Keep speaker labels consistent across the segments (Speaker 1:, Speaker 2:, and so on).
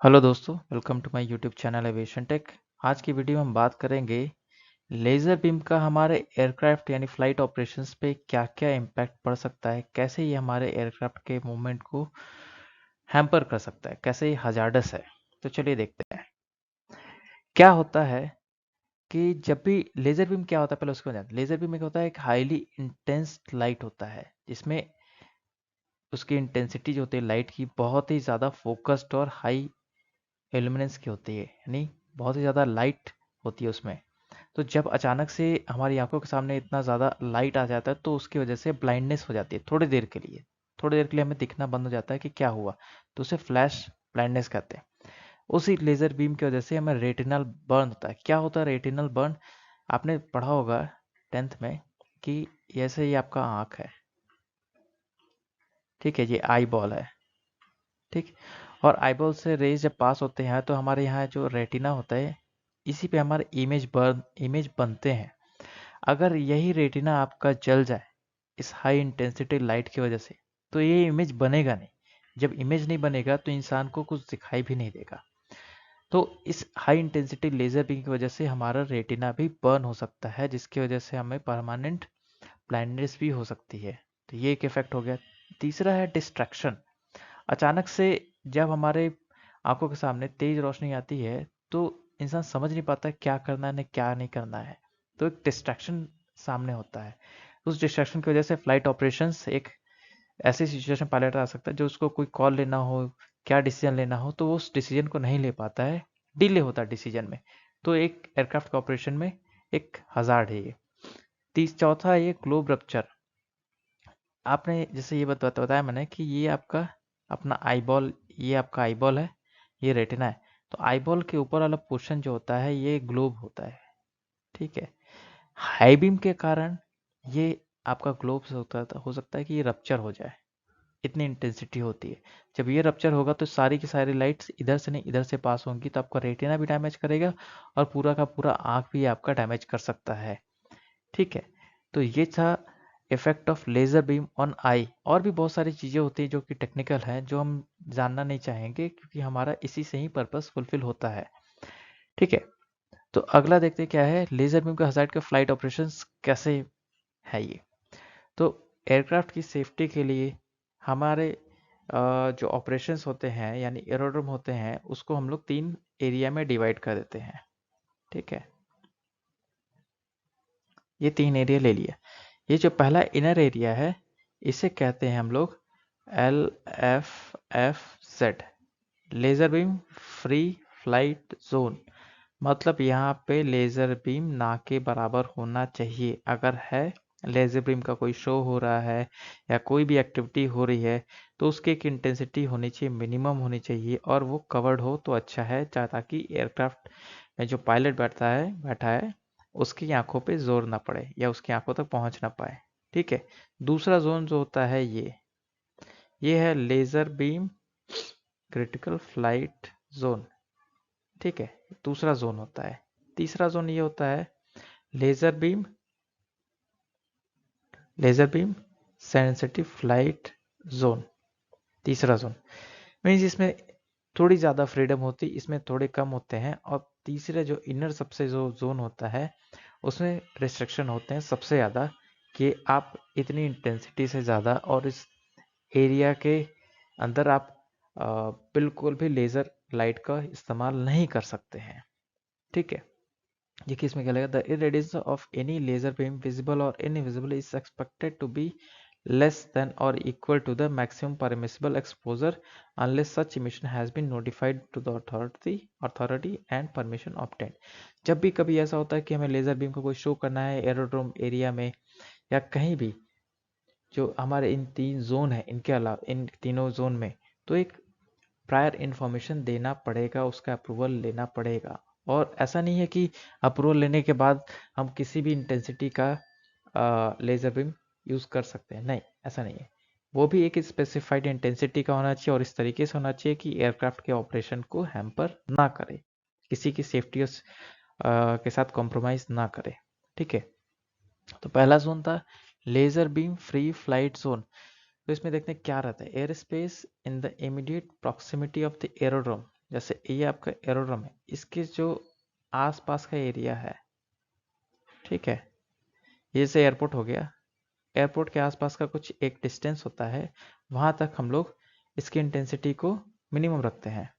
Speaker 1: Hello दोस्तों, welcome to my YouTube channel aviation tech. आज की वीडियो में हम बात करेंगे लेज़र बीम का हमारे एयरक्राफ्ट यानी फ्लाइट ऑपरेशंस पे क्या क्या इम्पैक्ट पड़ सकता है, कैसे ये हमारे एयरक्राफ्ट के मूवमेंट को हैम्पर कर सकता है, कैसे ये हजार्डस है। तो चलिए देखते हैं क्या होता है कि जब भी लेज़र बीम क्या होता है, पहले उसको जानते हैं। लेज़र बीम में क्या होता है, एक हाईली इंटेंस लाइट होता है जिसमें उसकी इंटेंसिटी जो होती है लाइट की बहुत ही ज़्यादा फोकस्ड और हाई इल्यूमिनेंस की होती है, यानी बहुत ही ज़्यादा लाइट होती है उसमें। तो जब अचानक से हमारी आंखों के सामने इतना ज़्यादा लाइट आ जाता है तो उसकी वजह से ब्लाइंडनेस हो जाती है थोड़ी देर के लिए। थोड़ी देर के लिए हमें दिखना बंद हो जाता है कि क्या हुआ, तो उसे फ्लैश ब्लाइंडनेस कहते हैं। उसी लेज़र बीम की वजह से हमें रेटिनल बर्न होता है। क्या होता है रेटिनल बर्न? आपने पढ़ा होगा 10th में कि ऐसे ये आपका आँख है, ठीक है, ये आई बॉल है, ठीक। और आईबॉल से रेज जब पास होते हैं तो हमारे यहाँ जो रेटिना होता है, इसी पे हमारे इमेज बनते हैं। अगर यही रेटिना आपका जल जाए इस हाई इंटेंसिटी लाइट की वजह से, तो ये इमेज बनेगा नहीं। जब इमेज नहीं बनेगा तो इंसान को कुछ दिखाई भी नहीं देगा। तो इस हाई इंटेंसिटी लेजर बीम की वजह से हमारा रेटिना भी बर्न हो सकता है, जिसकी वजह से हमें परमानेंट ब्लाइंडनेस भी हो सकती है। तो ये एक इफेक्ट हो गया। तीसरा है डिस्ट्रैक्शन। अचानक से जब हमारे आंखों के सामने तेज रोशनी आती है तो इंसान समझ नहीं पाता क्या करना है क्या नहीं करना है। तो एक डिस्ट्रैक्शन सामने होता है। उस डिस्ट्रैक्शन की वजह से फ्लाइट ऑपरेशंस एक ऐसी सिचुएशन पायलट आ सकता है जो उसको कोई कॉल लेना हो, क्या डिसीजन लेना हो, तो वो उस डिसीजन को नहीं ले पाता है, डिले होता है डिसीजन में। तो एक एयरक्राफ्ट का ऑपरेशन में एक हजार्ड है ये। चौथा है ये ग्लोब रप्चर। आपने जैसे ये बताया मैंने कि ये आपका अपना आईबॉल, ये आपका आईबॉल है, ये रेटिना है। तो आईबॉल के ऊपर वाला पोर्शन जो होता है ये ग्लोब होता है, ठीक है। हाई बीम के कारण ये आपका ग्लोब से हो सकता है कि ये रप्चर हो जाए, इतनी इंटेंसिटी होती है। जब ये रप्चर होगा तो सारी की सारी लाइट्स इधर से नहीं इधर से पास होंगी, तो आपका रेटिना भी डैमेज करेगा और पूरा का पूरा आंख भी आपका डैमेज कर सकता है, ठीक है। तो ये था effect of laser beam on eye. और भी बहुत सारी चीजें होती हैं जो कि टेक्निकल हैं, जो हम जानना नहीं चाहेंगे क्योंकि हमारा इसी से ही पर्पस फुलफिल होता है, ठीक है। तो अगला देखते हैं क्या है लेजर बीम का हजार्ड का फ्लाइट ऑपरेशंस कैसे है ये। तो एयरक्राफ्ट की सेफ्टी के लिए हमारे जो ऑपरेशंस होते हैं यानी एरोड्रोम होते हैं, उसको हम लोग 3 एरिया में डिवाइड कर देते हैं, ठीक है। ये 3 एरिया ले लिया। ये जो पहला इनर एरिया है इसे कहते हैं हम लोग LFFZ, laser beam free flight zone. मतलब यहाँ पे लेजर बीम ना के बराबर होना चाहिए। अगर है लेजर बीम का कोई शो हो रहा है या कोई भी एक्टिविटी हो रही है तो उसकी एक इंटेंसिटी होनी चाहिए, मिनिमम होनी चाहिए, और वो कवर्ड हो तो अच्छा है, ताकि एयरक्राफ्ट में जो पायलट बैठा है उसकी आंखों पे जोर ना पड़े या उसकी आंखों तक पहुंच ना पाए, ठीक है। दूसरा जोन जो होता है ये है laser beam critical flight zone, ठीक है। दूसरा जोन होता है। तीसरा जोन ये होता है laser beam sensitive flight zone. तीसरा जोन मीन्स इसमें थोड़ी ज़्यादा फ्रीडम होती, इसमें थोड़े कम होते हैं। और तीसरे जो इनर सबसे जो जोन होता है उसमें रिस्ट्रिक्शन होते हैं सबसे ज़्यादा, कि आप इतनी इंटेंसिटी से ज़्यादा और इस एरिया के अंदर आप बिल्कुल भी लेज़र लाइट का इस्तेमाल नहीं कर सकते हैं, ठीक है। ये किस में क्या लगेगा, the irradiance of any laser beam visible और invisible is expected to be less than or equal to the maximum permissible exposure unless such emission has been notified to the authority and permission obtained। जब भी कभी ऐसा होता है कि हमें laser beam का कोई शो करना है एरोड्रोम एरिया में या कहीं भी, जो हमारे इन 3 जोन है, इनके अलावा इन तीनों जोन में, तो एक प्रायर इन्फॉर्मेशन देना पड़ेगा, उसका अप्रूवल लेना पड़ेगा। और ऐसा नहीं है कि अप्रूवल लेने के बाद हम किसी भी इंटेंसिटी का लेजर बीम यूज कर सकते हैं, नहीं, ऐसा नहीं है। वो भी एक स्पेसिफाइड इंटेंसिटी का होना चाहिए और इस तरीके से होना चाहिए कि एयरक्राफ्ट के ऑपरेशन को हैम्पर ना करे, किसी की सेफ्टी के साथ कॉम्प्रोमाइज ना करे, ठीक है। तो पहला जोन था laser beam free flight zone. तो इसमें देखते हैं क्या रहता है, air space in the immediate proximity of the aerodrome. जैसे ये आपका एरोड्रम है, इसके जो आसपास का एरिया है, ठीक है, ये से एयरपोर्ट हो गया, एयरपोर्ट के आसपास का कुछ एक डिस्टेंस होता है, वहां तक हम लोग इसकी इंटेंसिटी को मिनिमम रखते हैं।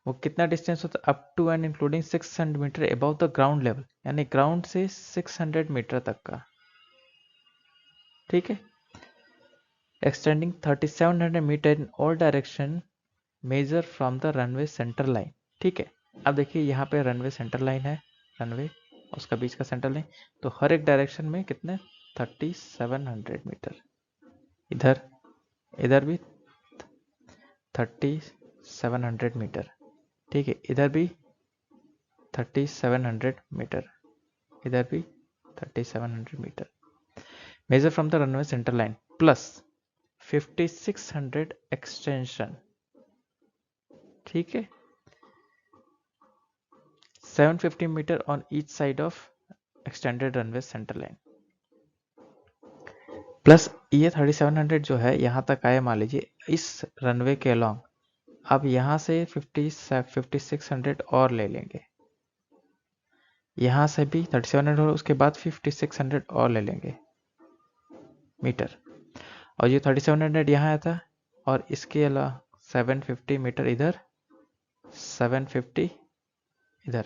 Speaker 1: वो कितना डिस्टेंस होता है? Up to and including 600 metre above the ground level, यानी ग्राउंड से 600 मीटर तक का, ठीक है। Extending 3700 metre in all direction measured from the runway centre line, ठीक है। अब देखिए यहाँ पे रनवे सेंटर लाइन है, रनवे उसका बीच का सेंटर लाइन, तो हर एक डायरेक्शन में कितने 3700 मीटर, इधर इधर भी 3700 मीटर, ठीक है, इधर भी 3700 मीटर, इधर भी 3700 metre, measured from the runway centre line plus 5600 extension, ठीक है, 750 metre on each side of extended runway centre line, plus ये 3700 जो है यहाँ तक आए, मान लीजिए इस रनवे के अलॉन्ग, अब यहाँ से 5600 और ले लेंगे, यहाँ से भी 3700 और उसके बाद 5600 और ले लेंगे मीटर, और ये 3700 यहाँ आया था, और इसके अलावा 750 मीटर इधर, 750 इधर,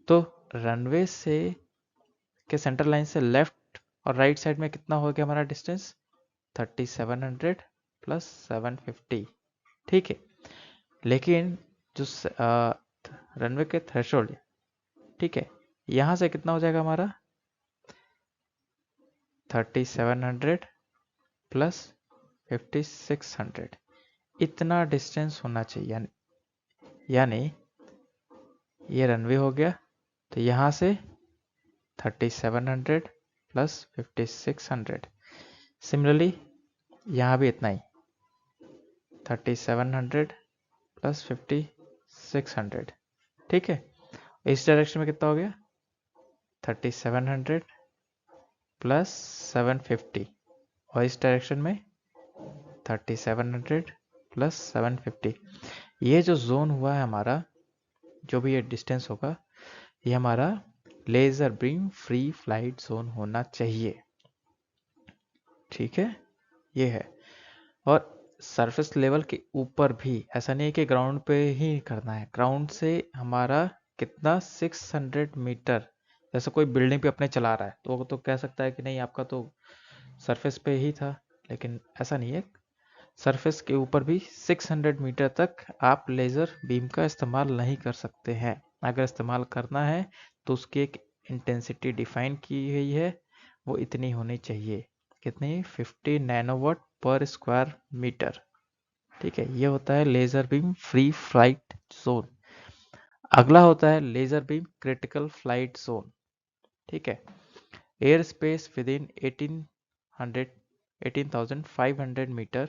Speaker 1: तो रनवे से के सेंटर लाइन से लेफ्ट और राइट साइड में कितना हो गया हमारा डिस्टेंस 3700 प्लस 750, ठीक है। लेकिन जो रनवे के थ्रेशोल्ड, ठीक है, यहां से कितना हो जाएगा हमारा 3700 प्लस 5600, इतना डिस्टेंस होना चाहिए, यानी ये रनवे हो गया, तो यहां से 3700 प्लस 5600, सिमिलरली यहाँ भी इतना ही 3700 प्लस 5600, ठीक है। इस डायरेक्शन में कितना हो गया 3700 प्लस 750, और इस डायरेक्शन में 3700 प्लस 750। ये जो जोन हुआ है हमारा, जो भी ये डिस्टेंस होगा, ये हमारा laser beam free flight zone होना चाहिए, ठीक है, ये है। और सरफेस लेवल के ऊपर भी ऐसा नहीं है कि ग्राउंड पे ही करना है, ग्राउंड से हमारा कितना 600 मीटर, जैसे कोई बिल्डिंग पे अपने चला रहा है तो वो तो कह सकता है कि नहीं आपका तो सरफेस पे ही था, लेकिन ऐसा नहीं है, सरफेस के ऊपर भी 600 मीटर तक आप लेज़र बीम का इस्तेमाल नहीं कर सकते हैं। अगर इस्तेमाल करना है तो उसकी एक इंटेंसिटी डिफाइन की गई है, वो इतनी होनी चाहिए, कितनी 50 नैनोवाट पर स्क्वायर मीटर, ठीक है। ये होता है laser beam free flight zone. अगला होता है laser beam critical flight zone, ठीक है। Air space within 18,500 metre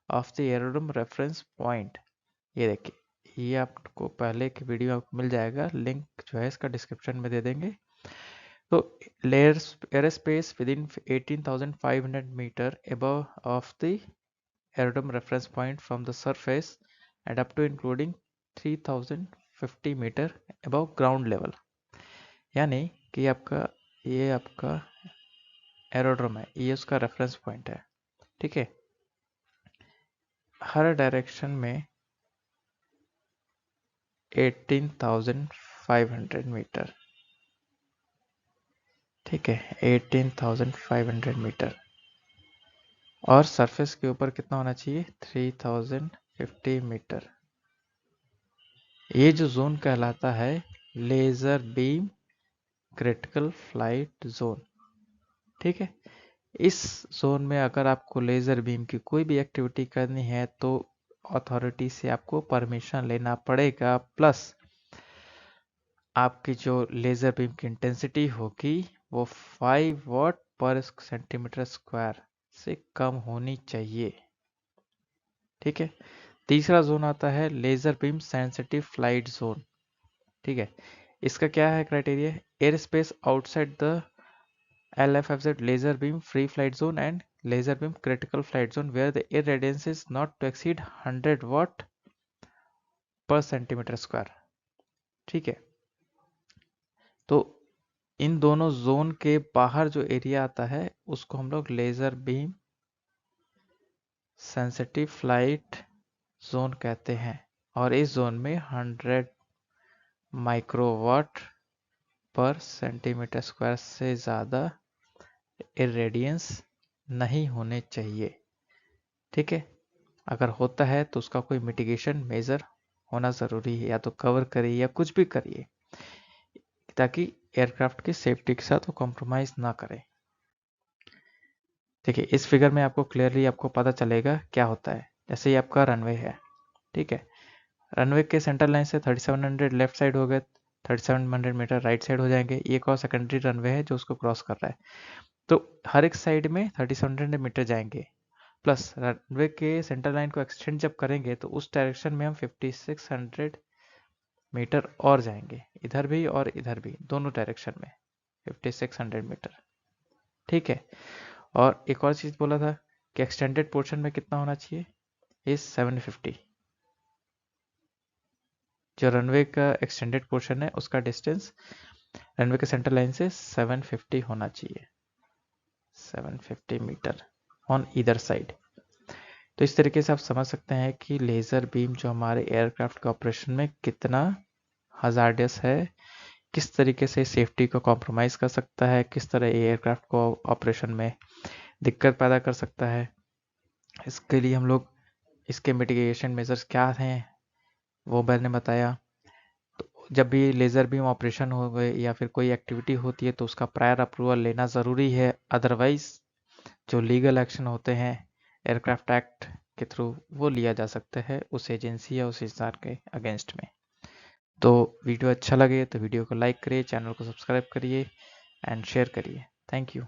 Speaker 1: of the aerodrome reference point. ये देखिए, ये आपको पहले की वीडियो आपको मिल जाएगा, लिंक जो है इसका डिस्क्रिप्शन में दे देंगे। तो air space within 18,500 metre above of the aerodrome reference point from the surface and up to including 3050 metre above ground level, यानी कि ये आपका एरोड्रोम है, ये उसका रेफरेंस पॉइंट है, ठीक है। हर डायरेक्शन में 18,500 मीटर, ठीक है, 18,500 मीटर, और सरफेस के ऊपर कितना होना चाहिए 3050 मीटर। ये जो जोन कहलाता है laser beam critical flight zone, ठीक है। इस जोन में अगर आपको लेजर बीम की कोई भी एक्टिविटी करनी है तो अथॉरिटी से आपको परमिशन लेना पड़ेगा, प्लस आपकी जो लेजर बीम की इंटेंसिटी होगी वो 5 वाट पर सेंटीमीटर स्क्वायर से कम होनी चाहिए, ठीक है। तीसरा जोन आता है laser beam sensitive flight zone, ठीक है। इसका क्या है criteria, air space outside the LFFZ laser beam free flight zone and laser beam critical flight zone where the air radiance is not to exceed 100 watt पर centimetre square. ठीक है, तो इन दोनों जोन के बाहर जो एरिया आता है उसको हम लोग laser beam sensitive flight zone कहते हैं, और इस जोन में 100 माइक्रोवाट पर सेंटीमीटर स्क्वायर से ज़्यादा इरेडियंस नहीं होने चाहिए। ठीक है, अगर होता है तो उसका कोई मिटिगेशन मेजर होना ज़रूरी है, या तो कवर करिए या कुछ भी करिए ताकि एयरक्राफ्ट की सेफ्टी के साथ वो कॉम्प्रोमाइज़ ना करें। देखिए, इस फिगर में आपको क्लियरली आपको पता चलेगा क्या होता है। जैसे ये आपका रनवे है, ठीक है, रनवे के सेंटर लाइन से 3700 लेफ्ट साइड हो गए, 3700 मीटर राइट साइड हो जाएंगे। ये एक और सेकेंडरी रनवे है जो उसको क्रॉस कर रहा है, तो हर एक साइड में 3700 मीटर जाएंगे, प्लस रनवे के सेंटर लाइन को एक्सटेंड जब करेंगे तो उस डायरेक्शन में हम 5600 मीटर और जाएंगे, इधर भी और इधर भी, दोनों डायरेक्शन में 5600 मीटर। ठीक है, और एक और चीज़ बोला था कि एक्सटेंडेड पोर्शन में कितना होना चाहिए, इस 750। जो रनवे का एक्सटेंडेड पोर्शन है उसका डिस्टेंस रनवे के सेंटर लाइन से 750 होना चाहिए, 750 मीटर ऑन ईदर साइड। तो इस तरीके से आप समझ सकते हैं कि लेज़र बीम जो हमारे एयरक्राफ्ट के ऑपरेशन में कितना हजार्डियस है, किस तरीके से सेफ्टी को कॉम्प्रोमाइज़ कर सकता है, किस तरह एयरक्राफ्ट को ऑपरेशन में दिक्कत पैदा कर सकता है। इसके लिए हम लोग इसके मिटिगेशन मेजर्स क्या हैं वो मैंने बताया। तो जब भी लेज़र बीम ऑपरेशन हो गए या फिर कोई एक्टिविटी होती है तो उसका प्रायर अप्रूवल लेना ज़रूरी है, अदरवाइज जो लीगल एक्शन होते हैं एयरक्राफ्ट एक्ट के थ्रू वो लिया जा सकता है उस एजेंसी या उस इंसान के अगेंस्ट में। तो वीडियो अच्छा लगे तो वीडियो को लाइक करिए, चैनल को सब्सक्राइब करिए एंड शेयर करिए। Thank you.